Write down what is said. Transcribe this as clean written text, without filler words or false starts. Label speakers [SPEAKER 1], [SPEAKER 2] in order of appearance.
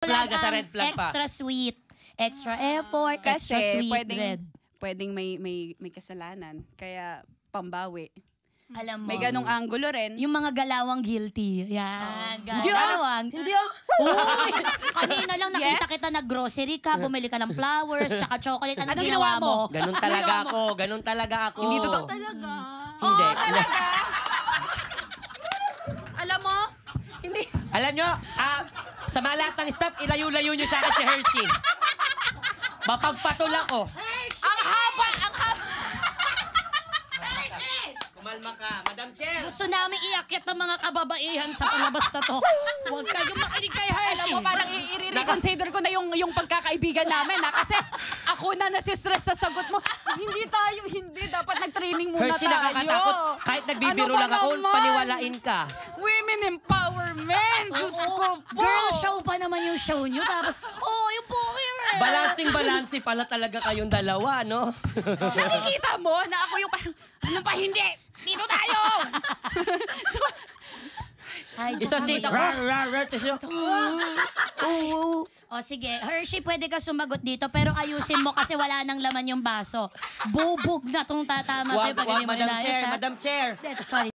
[SPEAKER 1] Flag sa red flag pa.
[SPEAKER 2] Extra sweet. Extra effort,
[SPEAKER 3] Kasi
[SPEAKER 2] extra sweet
[SPEAKER 3] pwedeng may kasalanan. Kaya pambawi.
[SPEAKER 2] Alam mo.
[SPEAKER 3] May ganong angulo rin.
[SPEAKER 2] Yung mga galawang guilty. Yan.
[SPEAKER 1] Hindi
[SPEAKER 2] Galawang.
[SPEAKER 1] Hindi ah.
[SPEAKER 2] Uy, kanina lang nakita kita nag-grocery ka, bumili ka ng flowers, tsaka chocolate. Anong ginawa mo?
[SPEAKER 1] Ganun talaga ako. Ganun talaga ako.
[SPEAKER 3] Hindi totoo talaga.
[SPEAKER 1] Hindi.
[SPEAKER 3] Talaga? Alam mo? Hindi.
[SPEAKER 1] Alam nyo, sa mga lahat ng staff, ilayo-layo nyo sa akin si Hershey. Mapagpatol ako.
[SPEAKER 3] Ang haba! Ang haba!
[SPEAKER 1] Kumalma ka, Madam Chair.
[SPEAKER 2] Gusto namin iakyat ng mga kababaihan sa palabas na to. Huwag kayong makinig kay Hershey.
[SPEAKER 3] Alam mo, parang i-reconsider ko na yung pagkakaibigan namin, ha? Kasi ako na nasistress sa sagot mo. Hindi tayo, hindi. Dapat nag-training muna
[SPEAKER 1] Hershey,
[SPEAKER 3] tayo.
[SPEAKER 1] nakakatakot. Kahit nagbibiro lang ako, paniwalain ka.
[SPEAKER 3] Women empowerment! Diyos ko po!
[SPEAKER 2] Girl show pa naman yung show nyo. Tapos, yung Pokemon.
[SPEAKER 1] Balancing pala talaga kayong dalawa, no?
[SPEAKER 3] Nakikita mo na ako yung parang, ano pa hindi? Dito tayo!
[SPEAKER 2] Ay,
[SPEAKER 1] Isa si...
[SPEAKER 2] O sige, Hershey, pwede ka sumagot dito, pero ayusin mo kasi wala nang laman yung baso. Bubog na tong tatama sa'yo pag hindi mo
[SPEAKER 1] Madam
[SPEAKER 2] inayos,
[SPEAKER 1] Chair,
[SPEAKER 2] ha?
[SPEAKER 1] Madam Chair.
[SPEAKER 2] Sorry.